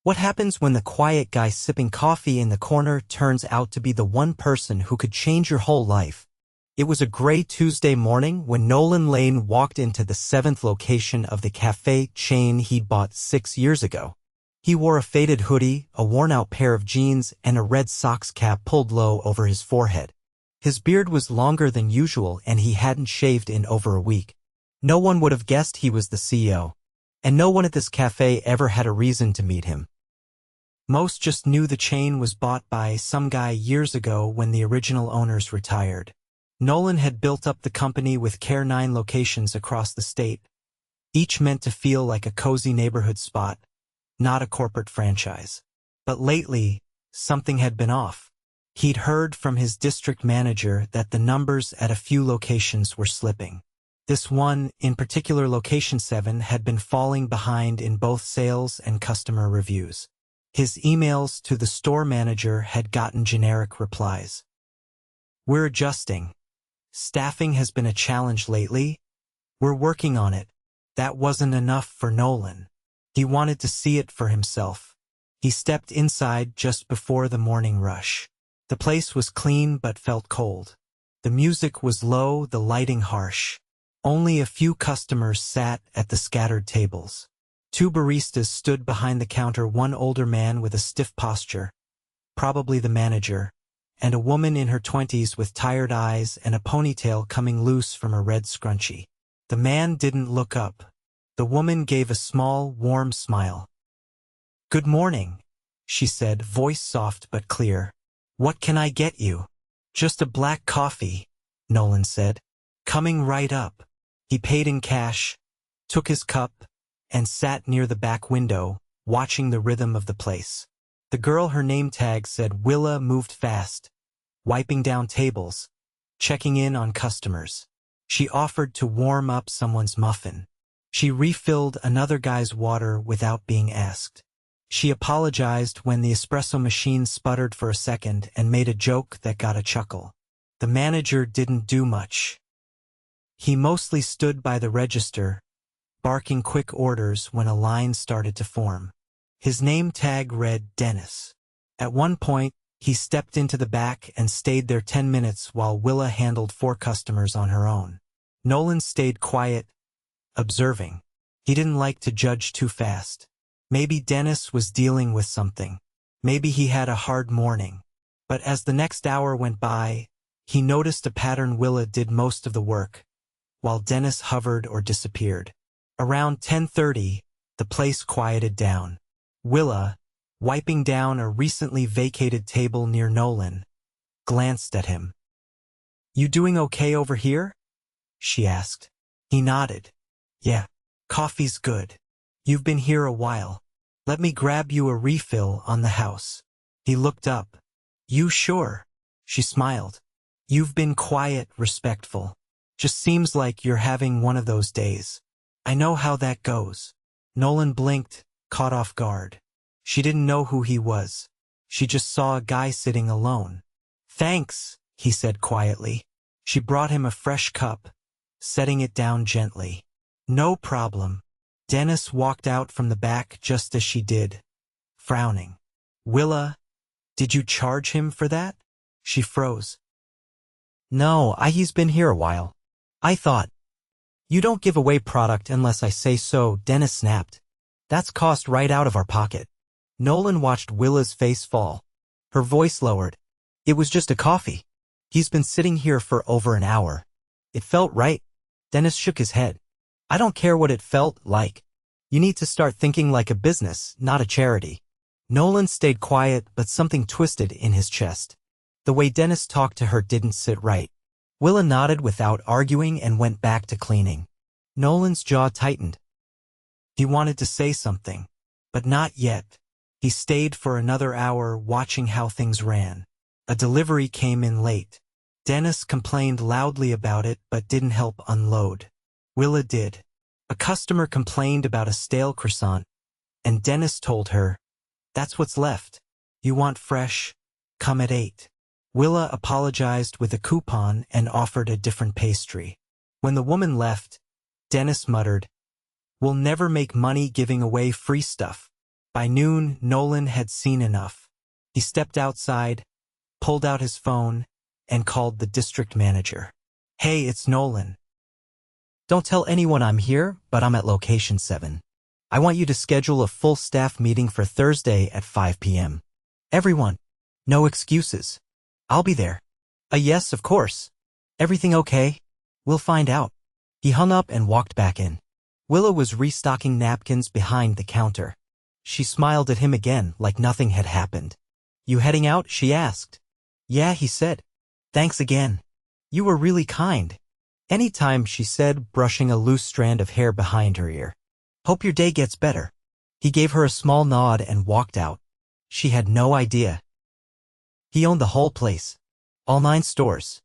What happens when the quiet guy sipping coffee in the corner turns out to be the one person who could change your whole life? It was a gray Tuesday morning when Nolan Lane walked into the 7th location of the café chain he'd bought 6 years ago. He wore a faded hoodie, a worn-out pair of jeans, and a red Sox cap pulled low over his forehead. His beard was longer than usual and he hadn't shaved in over a week. No one would have guessed he was the CEO. And no one at this cafe ever had a reason to meet him. Most just knew the chain was bought by some guy years ago when the original owners retired. Nolan had built up the company with 9 locations across the state, each meant to feel like a cozy neighborhood spot, not a corporate franchise. But lately, something had been off. He'd heard from his district manager that the numbers at a few locations were slipping. This one, in particular location 7, had been falling behind in both sales and customer reviews. His emails to the store manager had gotten generic replies. "We're adjusting. Staffing has been a challenge lately. We're working on it." That wasn't enough for Nolan. He wanted to see it for himself. He stepped inside just before the morning rush. The place was clean but felt cold. The music was low, the lighting harsh. Only a few customers sat at the scattered tables. 2 baristas stood behind the counter, one older man with a stiff posture, probably the manager, and a woman in her 20s with tired eyes and a ponytail coming loose from a red scrunchie. The man didn't look up. The woman gave a small, warm smile. "Good morning," she said, voice soft but clear. "What can I get you?" "Just a black coffee," Nolan said. "Coming right up." He paid in cash, took his cup, and sat near the back window, watching the rhythm of the place. The girl her name tag said Willa moved fast, wiping down tables, checking in on customers. She offered to warm up someone's muffin. She refilled another guy's water without being asked. She apologized when the espresso machine sputtered for a second and made a joke that got a chuckle. The manager didn't do much. He mostly stood by the register, barking quick orders when a line started to form. His name tag read Dennis. At one point, he stepped into the back and stayed there 10 minutes while Willa handled 4 customers on her own. Nolan stayed quiet, observing. He didn't like to judge too fast. Maybe Dennis was dealing with something. Maybe he had a hard morning. But as the next hour went by, he noticed a pattern. Willa did most of the work, while Dennis hovered or disappeared. Around 10:30, the place quieted down. Willa, wiping down a recently vacated table near Nolan, glanced at him. "You doing okay over here?" she asked. He nodded. "Yeah, coffee's good. You've been here a while. Let me grab you a refill on the house." He looked up. "You sure?" She smiled. "You've been quiet, respectful. Just seems like you're having one of those days." "I know how that goes." Nolan blinked, caught off guard. She didn't know who he was. She just saw a guy sitting alone. "Thanks," he said quietly. She brought him a fresh cup, setting it down gently. "No problem." Dennis walked out from the back just as she did, frowning. "Willa, did you charge him for that?" She froze. "No, he's been here a while. I thought." "You don't give away product unless I say so," Dennis snapped. "That's cost right out of our pocket." Nolan watched Willa's face fall. Her voice lowered. "It was just a coffee. He's been sitting here for over an hour. It felt right." Dennis shook his head. "I don't care what it felt like. You need to start thinking like a business, not a charity." Nolan stayed quiet, but something twisted in his chest. The way Dennis talked to her didn't sit right. Willa nodded without arguing and went back to cleaning. Nolan's jaw tightened. He wanted to say something, but not yet. He stayed for another hour watching how things ran. A delivery came in late. Dennis complained loudly about it but didn't help unload. Willa did. A customer complained about a stale croissant, and Dennis told her, "That's what's left. You want fresh? Come at 8. Willa apologized with a coupon and offered a different pastry. When the woman left, Dennis muttered, "We'll never make money giving away free stuff." By noon, Nolan had seen enough. He stepped outside, pulled out his phone, and called the district manager. Hey, it's Nolan. Don't tell anyone I'm here, but I'm at location 7. I want you to schedule a full staff meeting for Thursday at 5 p.m. Everyone. No excuses. I'll be there. Yes, of course. Everything okay? We'll find out. He hung up and walked back in. Willa was restocking napkins behind the counter. She smiled at him again like nothing had happened. You heading out? She asked. Yeah, he said. Thanks again. You were really kind. Anytime, she said, brushing a loose strand of hair behind her ear. Hope your day gets better. He gave her a small nod and walked out. She had no idea. He owned the whole place. All 9 stores.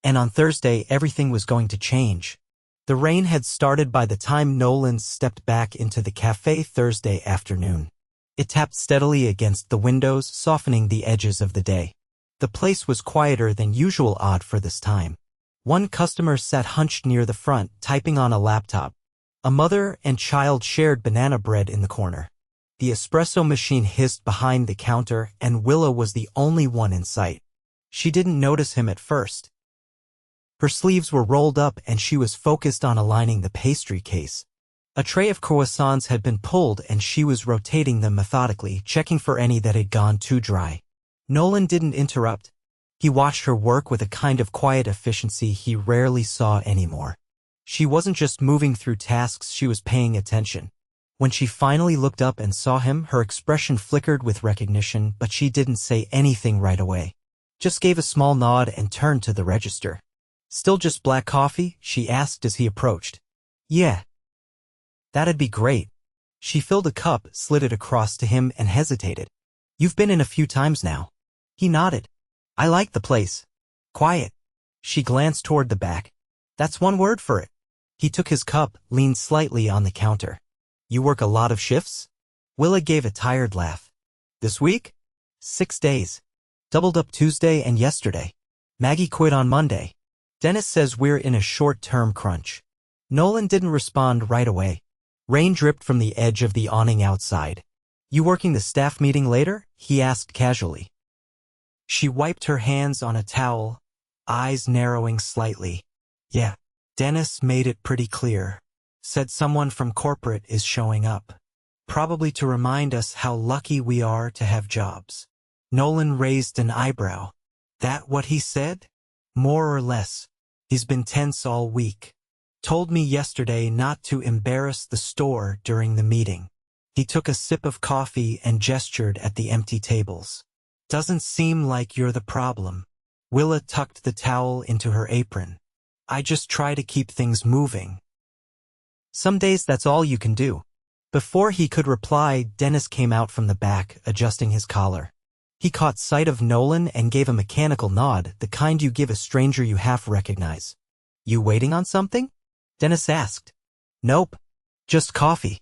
And on Thursday, everything was going to change. The rain had started by the time Nolan stepped back into the café Thursday afternoon. It tapped steadily against the windows, softening the edges of the day. The place was quieter than usual, odd for this time. One customer sat hunched near the front, typing on a laptop. A mother and child shared banana bread in the corner. The espresso machine hissed behind the counter, and Willa was the only one in sight. She didn't notice him at first. Her sleeves were rolled up and she was focused on aligning the pastry case. A tray of croissants had been pulled and she was rotating them methodically, checking for any that had gone too dry. Nolan didn't interrupt. He watched her work with a kind of quiet efficiency he rarely saw anymore. She wasn't just moving through tasks, she was paying attention. When she finally looked up and saw him, her expression flickered with recognition, but she didn't say anything right away. Just gave a small nod and turned to the register. Still just black coffee? She asked as he approached. Yeah. That'd be great. She filled a cup, slid it across to him, and hesitated. You've been in a few times now. He nodded. I like the place. Quiet. She glanced toward the back. That's one word for it. He took his cup, leaned slightly on the counter. You work a lot of shifts? Willa gave a tired laugh. This week? 6 days. Doubled up Tuesday and yesterday. Maggie quit on Monday. Dennis says we're in a short-term crunch. Nolan didn't respond right away. Rain dripped from the edge of the awning outside. You working the staff meeting later? He asked casually. She wiped her hands on a towel, eyes narrowing slightly. Yeah. Dennis made it pretty clear. Said someone from corporate is showing up. Probably to remind us how lucky we are to have jobs. Nolan raised an eyebrow. That what he said? More or less. He's been tense all week. Told me yesterday not to embarrass the store during the meeting. He took a sip of coffee and gestured at the empty tables. Doesn't seem like you're the problem. Willa tucked the towel into her apron. I just try to keep things moving. Some days that's all you can do. Before he could reply, Dennis came out from the back, adjusting his collar. He caught sight of Nolan and gave a mechanical nod, the kind you give a stranger you half recognize. You waiting on something? Dennis asked. Nope. Just coffee.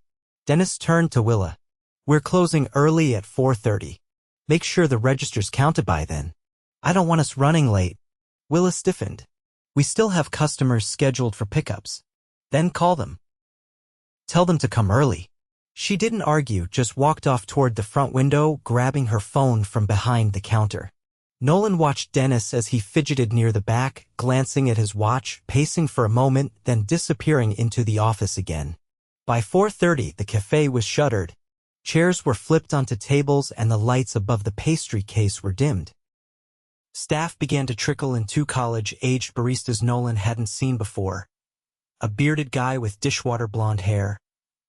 Dennis turned to Willa. We're closing early at 4:30. Make sure the register's counted by then. I don't want us running late. Willa stiffened. We still have customers scheduled for pickups. Then call them. Tell them to come early. She didn't argue, just walked off toward the front window, grabbing her phone from behind the counter. Nolan watched Dennis as he fidgeted near the back, glancing at his watch, pacing for a moment, then disappearing into the office again. By 4:30, the cafe was shuttered. Chairs were flipped onto tables and the lights above the pastry case were dimmed. Staff began to trickle in. 2 college-aged baristas Nolan hadn't seen before. A bearded guy with dishwater blonde hair,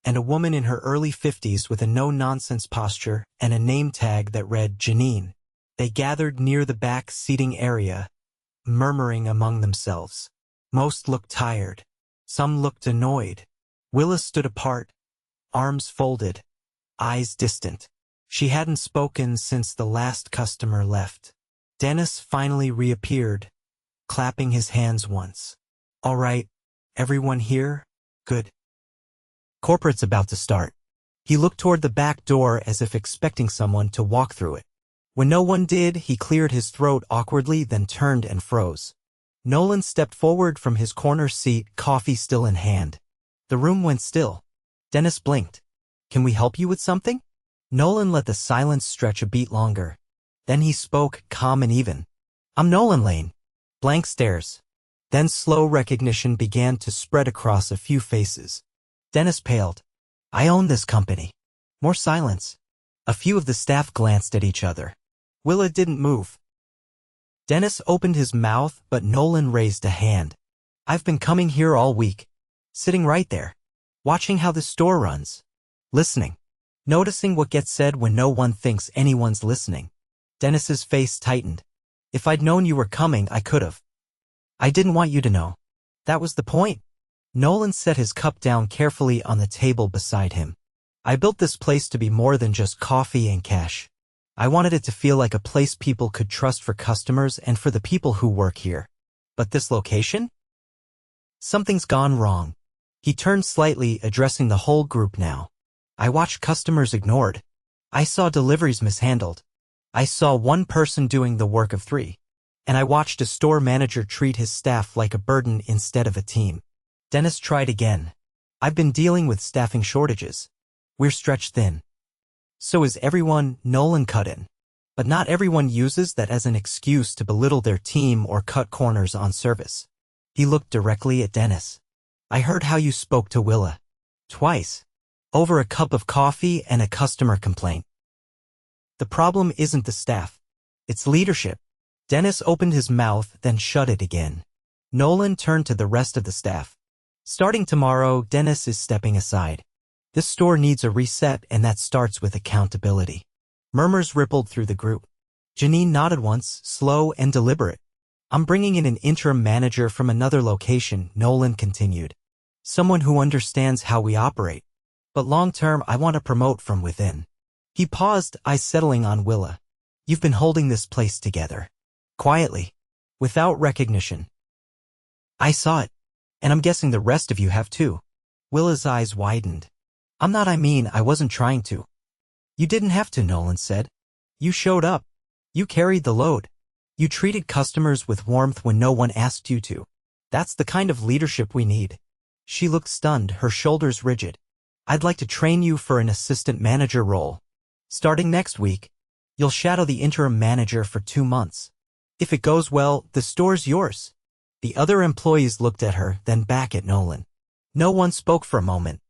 and a woman in her early 50s with a no-nonsense posture and a name tag that read Janine. They gathered near the back seating area, murmuring among themselves. Most looked tired. Some looked annoyed. Willa stood apart, arms folded, eyes distant. She hadn't spoken since the last customer left. Dennis finally reappeared, clapping his hands once. All right, everyone here? Good. Corporate's about to start. He looked toward the back door as if expecting someone to walk through it. When no one did, he cleared his throat awkwardly, then turned and froze. Nolan stepped forward from his corner seat, coffee still in hand. The room went still. Dennis blinked. Can we help you with something? Nolan let the silence stretch a beat longer. Then he spoke, calm and even. I'm Nolan Lane. Blank stares. Then slow recognition began to spread across a few faces. Dennis paled. I own this company. More silence. A few of the staff glanced at each other. Willa didn't move. Dennis opened his mouth, but Nolan raised a hand. I've been coming here all week. Sitting right there. Watching how the store runs. Listening. Noticing what gets said when no one thinks anyone's listening. Dennis's face tightened. If I'd known you were coming, I could've. I didn't want you to know. That was the point. Nolan set his cup down carefully on the table beside him. I built this place to be more than just coffee and cash. I wanted it to feel like a place people could trust for customers and for the people who work here. But this location? Something's gone wrong. He turned slightly, addressing the whole group now. I watched customers ignored. I saw deliveries mishandled. I saw one person doing the work of 3. And I watched a store manager treat his staff like a burden instead of a team. Dennis tried again. I've been dealing with staffing shortages. We're stretched thin. So is everyone, Nolan cut in. But not everyone uses that as an excuse to belittle their team or cut corners on service. He looked directly at Dennis. I heard how you spoke to Willa. Twice. Over a cup of coffee and a customer complaint. The problem isn't the staff. It's leadership. Dennis opened his mouth, then shut it again. Nolan turned to the rest of the staff. Starting tomorrow, Dennis is stepping aside. This store needs a reset, and that starts with accountability. Murmurs rippled through the group. Janine nodded once, slow and deliberate. I'm bringing in an interim manager from another location, Nolan continued. Someone who understands how we operate. But long-term, I want to promote from within. He paused, eyes settling on Willa. You've been holding this place together. Quietly. Without recognition. I saw it. And I'm guessing the rest of you have too. Willa's eyes widened. I wasn't trying to. You didn't have to, Nolan said. You showed up. You carried the load. You treated customers with warmth when no one asked you to. That's the kind of leadership we need. She looked stunned, her shoulders rigid. I'd like to train you for an assistant manager role. Starting next week, you'll shadow the interim manager for 2 months. If it goes well, the store's yours. The other employees looked at her, then back at Nolan. No one spoke for a moment.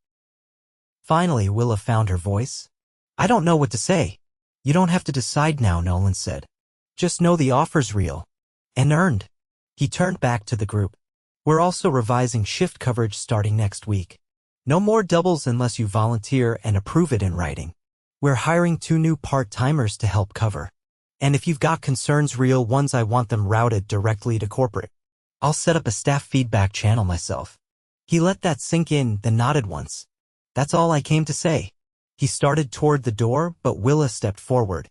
Finally, Willa found her voice. I don't know what to say. You don't have to decide now, Nolan said. Just know the offer's real. And earned. He turned back to the group. We're also revising shift coverage starting next week. No more doubles unless you volunteer and approve it in writing. We're hiring 2 new part-timers to help cover. And if you've got concerns, real ones, I want them routed directly to corporate. I'll set up a staff feedback channel myself. He let that sink in, then nodded once. That's all I came to say. He started toward the door, but Willa stepped forward.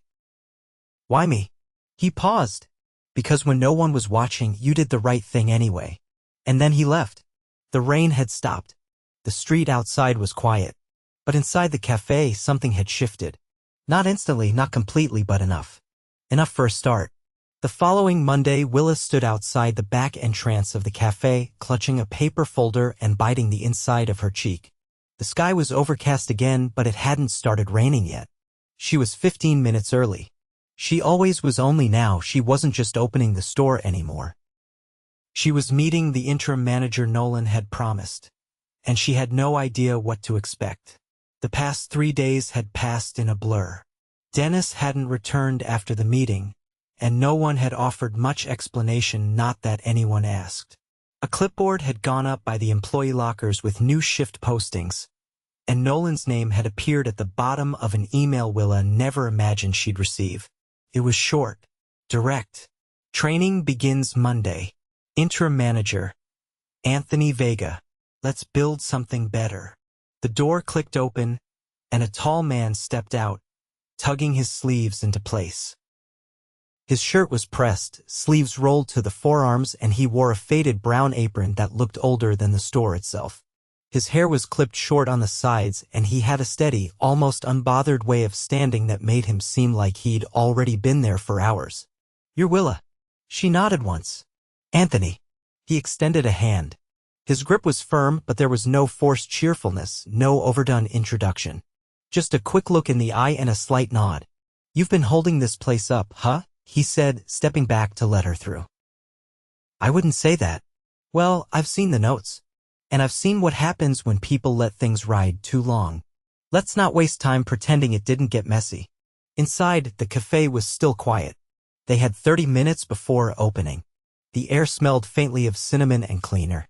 Why me? He paused. Because when no one was watching, you did the right thing anyway. And then he left. The rain had stopped. The street outside was quiet. But inside the cafe, something had shifted. Not instantly, not completely, but enough. Enough for a start. The following Monday, Willa stood outside the back entrance of the cafe, clutching a paper folder and biting the inside of her cheek. The sky was overcast again, but it hadn't started raining yet. She was 15 minutes early. She always was, only now she wasn't just opening the store anymore. She was meeting the interim manager Nolan had promised. And she had no idea what to expect. The past 3 days had passed in a blur. Dennis hadn't returned after the meeting, and no one had offered much explanation, not that anyone asked. A clipboard had gone up by the employee lockers with new shift postings, and Nolan's name had appeared at the bottom of an email Willa never imagined she'd receive. It was short, direct. Training begins Monday. Interim manager, Anthony Vega. Let's build something better. The door clicked open, and a tall man stepped out, tugging his sleeves into place. His shirt was pressed, sleeves rolled to the forearms, and he wore a faded brown apron that looked older than the store itself. His hair was clipped short on the sides, and he had a steady, almost unbothered way of standing that made him seem like he'd already been there for hours. You're Willa. She nodded once. Anthony. He extended a hand. His grip was firm, but there was no forced cheerfulness, no overdone introduction. Just a quick look in the eye and a slight nod. "You've been holding this place up, huh?" he said, stepping back to let her through. "I wouldn't say that." "Well, I've seen the notes. And I've seen what happens when people let things ride too long. Let's not waste time pretending it didn't get messy." Inside, the café was still quiet. They had 30 minutes before opening. The air smelled faintly of cinnamon and cleaner.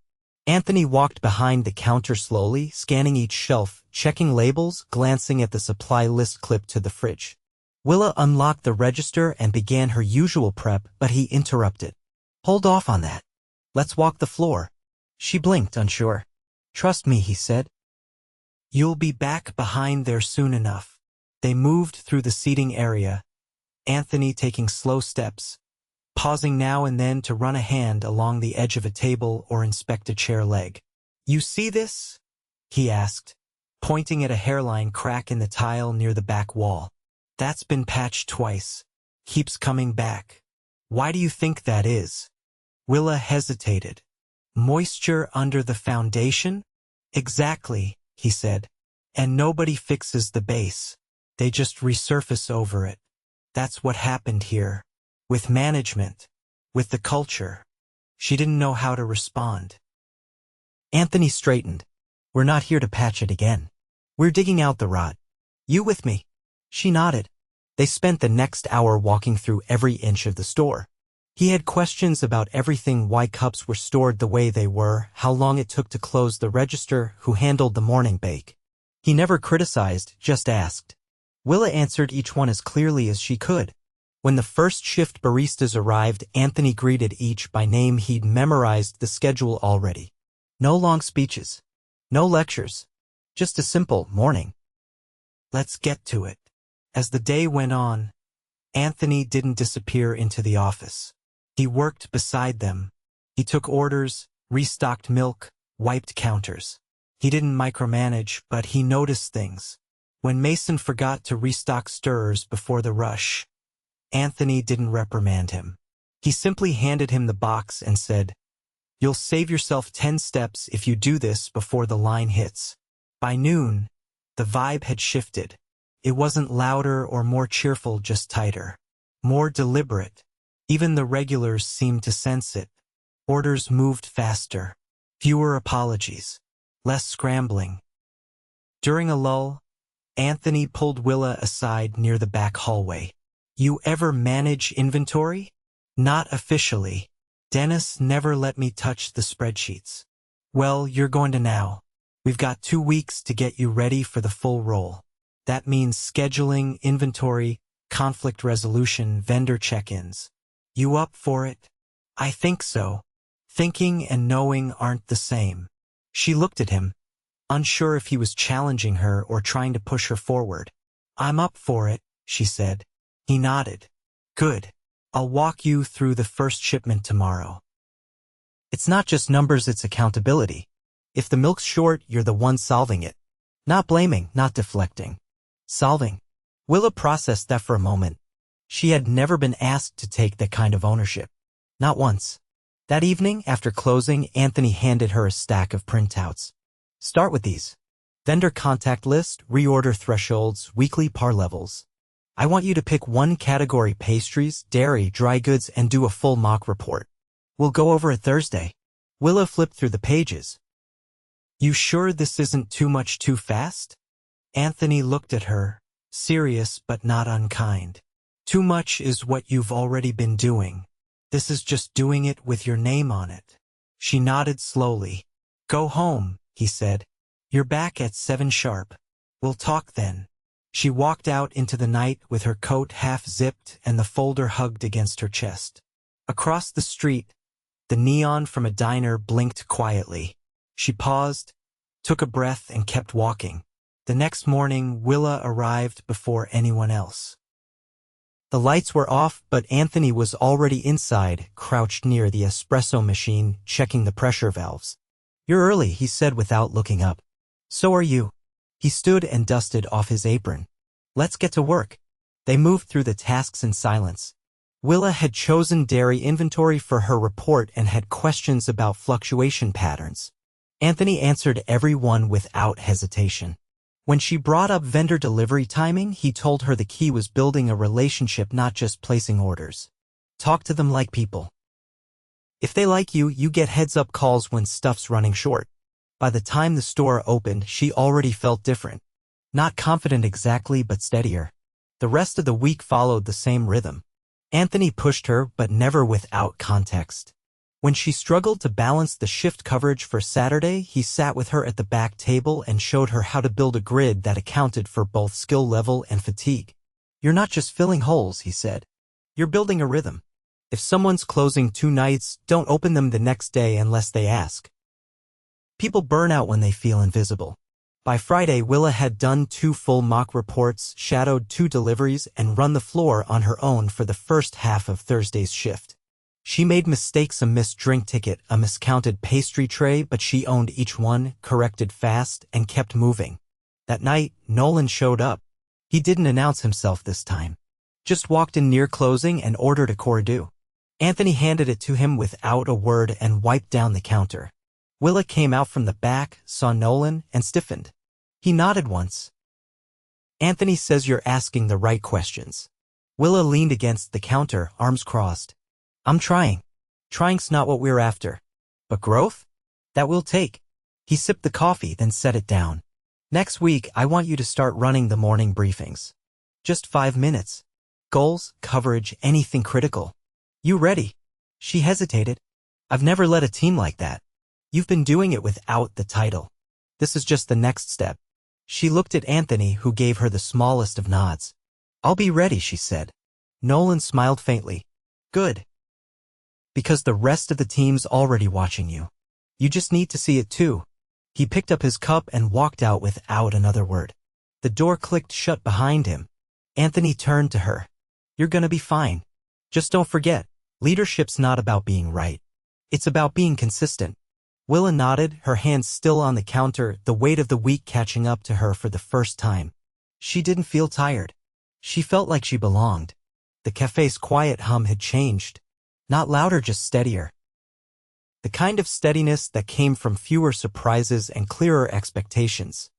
Anthony walked behind the counter slowly, scanning each shelf, checking labels, glancing at the supply list clipped to the fridge. Willa unlocked the register and began her usual prep, but he interrupted. "Hold off on that. Let's walk the floor." She blinked, unsure. "Trust me," he said. "You'll be back behind there soon enough." They moved through the seating area, Anthony taking slow steps, pausing now and then to run a hand along the edge of a table or inspect a chair leg. "You see this?" he asked, pointing at a hairline crack in the tile near the back wall. "That's been patched twice. Keeps coming back. Why do you think that is?" Willa hesitated. "Moisture under the foundation?" "Exactly," he said. "And nobody fixes the base. They just resurface over it. That's what happened here. With management. With the culture." She didn't know how to respond. Anthony straightened. "We're not here to patch it again. We're digging out the rot. You with me?" She nodded. They spent the next hour walking through every inch of the store. He had questions about everything: why cups were stored the way they were, how long it took to close the register, who handled the morning bake. He never criticized, just asked. Willa answered each one as clearly as she could. When the first shift baristas arrived, Anthony greeted each by name. He'd memorized the schedule already. No long speeches. No lectures. Just a simple morning. Let's get to it. As the day went on, Anthony didn't disappear into the office. He worked beside them. He took orders, restocked milk, wiped counters. He didn't micromanage, but he noticed things. When Mason forgot to restock stirrers before the rush, Anthony didn't reprimand him. He simply handed him the box and said, "You'll save yourself 10 steps if you do this before the line hits." By noon, the vibe had shifted. It wasn't louder or more cheerful, just tighter. More deliberate. Even the regulars seemed to sense it. Orders moved faster. Fewer apologies. Less scrambling. During a lull, Anthony pulled Willa aside near the back hallway. "You ever manage inventory?" "Not officially. Dennis never let me touch the spreadsheets." "Well, you're going to now. We've got 2 weeks to get you ready for the full role. That means scheduling, inventory, conflict resolution, vendor check-ins. You up for it?" "I think so." Thinking and knowing aren't the same. She looked at him, unsure if he was challenging her or trying to push her forward. "I'm up for it," she said. He nodded. "Good. I'll walk you through the first shipment tomorrow." It's not just numbers, it's accountability. If the milk's short, you're the one solving it. Not blaming, not deflecting. Solving. Willa processed that for a moment. She had never been asked to take that kind of ownership. Not once. That evening, after closing, Anthony handed her a stack of printouts. "Start with these. Vendor contact list, reorder thresholds, weekly par levels. I want you to pick one category: pastries, dairy, dry goods, and do a full mock report. We'll go over it Thursday." Willa flipped through the pages. "You sure this isn't too much too fast?" Anthony looked at her, serious but not unkind. "Too much is what you've already been doing. This is just doing it with your name on it." She nodded slowly. "Go home," he said. "You're back at 7 sharp. We'll talk then." She walked out into the night with her coat half zipped and the folder hugged against her chest. Across the street, the neon from a diner blinked quietly. She paused, took a breath, and kept walking. The next morning, Willa arrived before anyone else. The lights were off, but Anthony was already inside, crouched near the espresso machine, checking the pressure valves. "You're early," he said without looking up. "So are you." He stood and dusted off his apron. "Let's get to work." They moved through the tasks in silence. Willa had chosen dairy inventory for her report and had questions about fluctuation patterns. Anthony answered every one without hesitation. When she brought up vendor delivery timing, he told her the key was building a relationship, not just placing orders. Talk to them like people. If they like you, you get heads-up calls when stuff's running short. By the time the store opened, she already felt different. Not confident exactly, but steadier. The rest of the week followed the same rhythm. Anthony pushed her, but never without context. When she struggled to balance the shift coverage for Saturday, he sat with her at the back table and showed her how to build a grid that accounted for both skill level and fatigue. You're not just filling holes, he said. You're building a rhythm. If someone's closing 2 nights, don't open them the next day unless they ask. People burn out when they feel invisible. By Friday, Willa had done 2 full mock reports, shadowed 2 deliveries, and run the floor on her own for the first half of Thursday's shift. She made mistakes: a missed drink ticket, a miscounted pastry tray, but she owned each one, corrected fast, and kept moving. That night, Nolan showed up. He didn't announce himself this time. Just walked in near closing and ordered a cordieu. Anthony handed it to him without a word and wiped down the counter. Willa came out from the back, saw Nolan, and stiffened. He nodded once. Anthony says you're asking the right questions. Willa leaned against the counter, arms crossed. I'm trying. Trying's not what we're after. But growth? That will take. He sipped the coffee, then set it down. Next week, I want you to start running the morning briefings. Just 5 minutes. Goals, coverage, anything critical. You ready? She hesitated. I've never led a team like that. You've been doing it without the title. This is just the next step. She looked at Anthony, who gave her the smallest of nods. I'll be ready, she said. Nolan smiled faintly. Good. Because the rest of the team's already watching you. You just need to see it too. He picked up his cup and walked out without another word. The door clicked shut behind him. Anthony turned to her. You're gonna be fine. Just don't forget, leadership's not about being right. It's about being consistent. Willa nodded, her hands still on the counter, the weight of the week catching up to her for the first time. She didn't feel tired. She felt like she belonged. The cafe's quiet hum had changed. Not louder, just steadier. The kind of steadiness that came from fewer surprises and clearer expectations.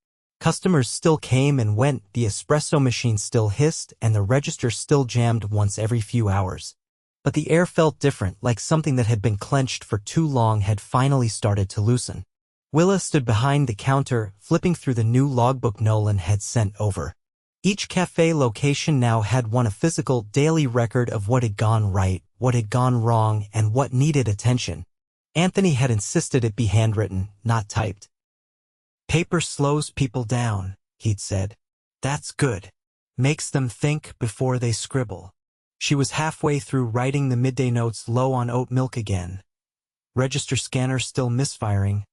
Customers still came and went, the espresso machine still hissed, and the register still jammed once every few hours. But the air felt different, like something that had been clenched for too long had finally started to loosen. Willa stood behind the counter, flipping through the new logbook Nolan had sent over. Each cafe location now had a physical, daily record of what had gone right, what had gone wrong, and what needed attention. Anthony had insisted it be handwritten, not typed. Paper slows people down, he'd said. That's good. Makes them think before they scribble. She was halfway through writing the midday notes, low on oat milk again. Register scanner still misfiring.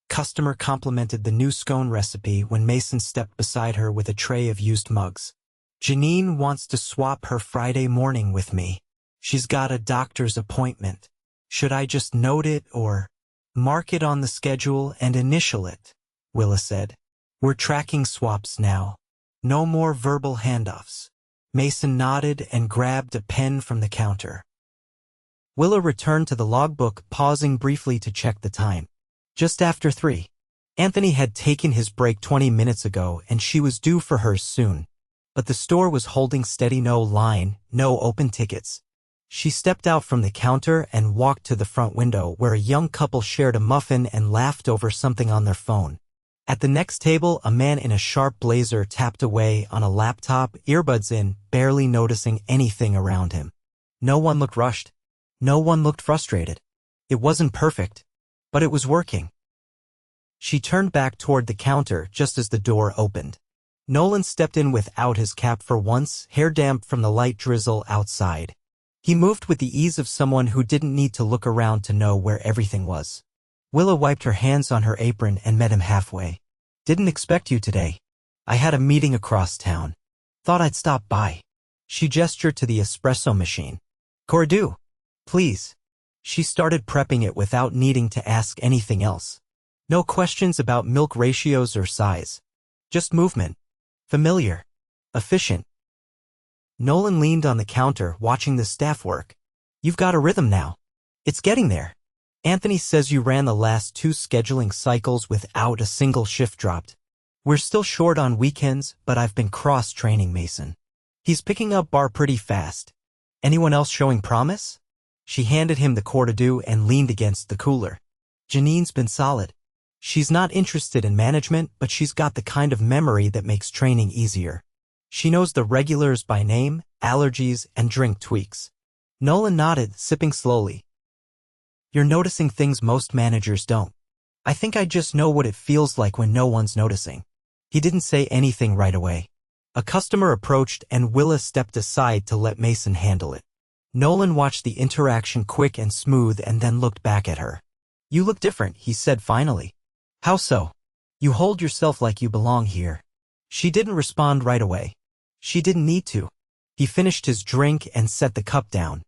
Customer complimented the new scone recipe when Mason stepped beside her with a tray of used mugs. Janine wants to swap her Friday morning with me. She's got a doctor's appointment. Should I just note it or mark it on the schedule and initial it? Willa said. We're tracking swaps now. No more verbal handoffs. Mason nodded and grabbed a pen from the counter. Willa returned to the logbook, pausing briefly to check the time. Just after 3. Anthony had taken his break 20 minutes ago, and she was due for hers soon. But the store was holding steady, no line, no open tickets. She stepped out from the counter and walked to the front window where a young couple shared a muffin and laughed over something on their phone. At the next table, a man in a sharp blazer tapped away on a laptop, earbuds in, barely noticing anything around him. No one looked rushed. No one looked frustrated. It wasn't perfect, but it was working. She turned back toward the counter just as the door opened. Nolan stepped in without his cap for once, hair damp from the light drizzle outside. He moved with the ease of someone who didn't need to look around to know where everything was. Willa wiped her hands on her apron and met him halfway. Didn't expect you today. I had a meeting across town. Thought I'd stop by. She gestured to the espresso machine. Cordieu, please. She started prepping it without needing to ask anything else. No questions about milk ratios or size. Just movement. Familiar. Efficient. Nolan leaned on the counter, watching the staff work. You've got a rhythm now. It's getting there. Anthony says you ran the last 2 scheduling cycles without a single shift dropped. We're still short on weekends, but I've been cross-training Mason. He's picking up bar pretty fast. Anyone else showing promise? She handed him the courte-à-deux and leaned against the cooler. Janine's been solid. She's not interested in management, but she's got the kind of memory that makes training easier. She knows the regulars by name, allergies, and drink tweaks. Nolan nodded, sipping slowly. You're noticing things most managers don't. I think I just know what it feels like when no one's noticing. He didn't say anything right away. A customer approached and Willa stepped aside to let Mason handle it. Nolan watched the interaction quick and smooth and then looked back at her. You look different, he said finally. How so? You hold yourself like you belong here. She didn't respond right away. She didn't need to. He finished his drink and set the cup down.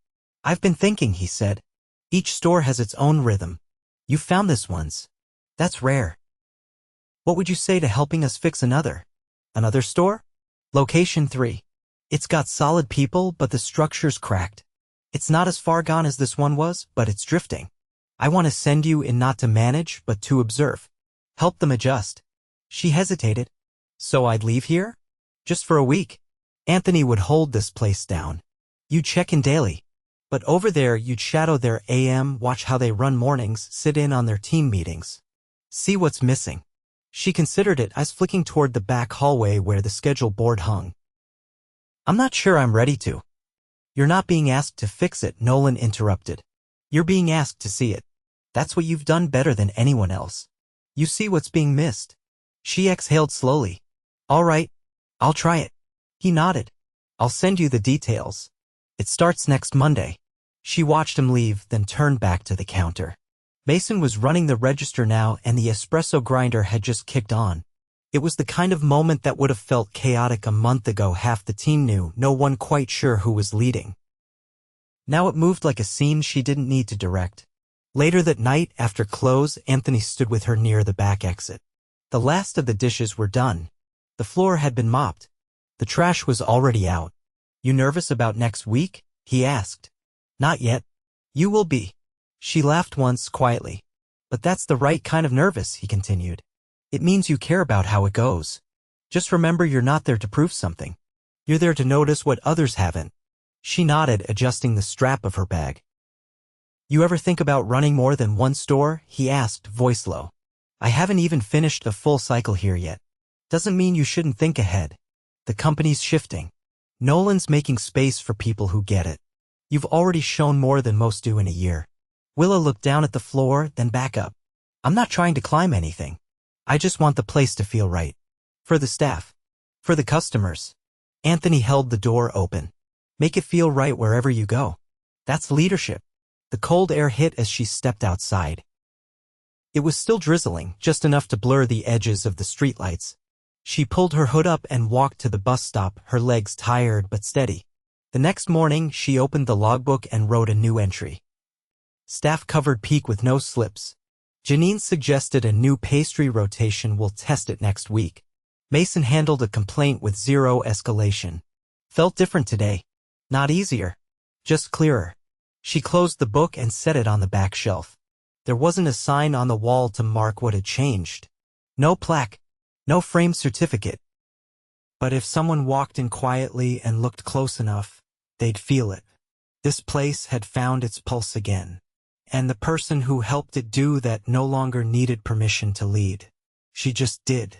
I've been thinking, he said. Each store has its own rhythm. You found this one's. That's rare. What would you say to helping us fix another? Another store? Location 3. It's got solid people, but the structure's cracked. It's not as far gone as this one was, but it's drifting. I want to send you in not to manage, but to observe. Help them adjust. She hesitated. So I'd leave here? Just for a week. Anthony would hold this place down. You'd check in daily. But over there you'd shadow their AM, watch how they run mornings, sit in on their team meetings. See what's missing. She considered it, eyes flicking toward the back hallway where the schedule board hung. I'm not sure I'm ready to. You're not being asked to fix it, Nolan interrupted. You're being asked to see it. That's what you've done better than anyone else. You see what's being missed. She exhaled slowly. All right, I'll try it. He nodded. I'll send you the details. It starts next Monday. She watched him leave, then turned back to the counter. Mason was running the register now and the espresso grinder had just kicked on. It was the kind of moment that would have felt chaotic a month ago. Half the team knew, no one quite sure who was leading. Now it moved like a scene she didn't need to direct. Later that night, after close, Anthony stood with her near the back exit. The last of the dishes were done. The floor had been mopped. The trash was already out. You nervous about next week? He asked. Not yet. You will be. She laughed once quietly. But that's the right kind of nervous, he continued. It means you care about how it goes. Just remember you're not there to prove something. You're there to notice what others haven't. She nodded, adjusting the strap of her bag. You ever think about running more than one store? He asked, voice low. I haven't even finished a full cycle here yet. Doesn't mean you shouldn't think ahead. The company's shifting. Nolan's making space for people who get it. You've already shown more than most do in a year. Willa looked down at the floor, then back up. I'm not trying to climb anything. I just want the place to feel right. For the staff. For the customers. Anthony held the door open. Make it feel right wherever you go. That's leadership. The cold air hit as she stepped outside. It was still drizzling, just enough to blur the edges of the streetlights. She pulled her hood up and walked to the bus stop, her legs tired but steady. The next morning, she opened the logbook and wrote a new entry. Staff-covered peak with no slips. Janine suggested a new pastry rotation. We'll test it next week. Mason handled a complaint with zero escalation. Felt different today. Not easier. Just clearer. She closed the book and set it on the back shelf. There wasn't a sign on the wall to mark what had changed. No plaque. No framed certificate. But if someone walked in quietly and looked close enough, they'd feel it. This place had found its pulse again. And the person who helped it do that no longer needed permission to lead. She just did.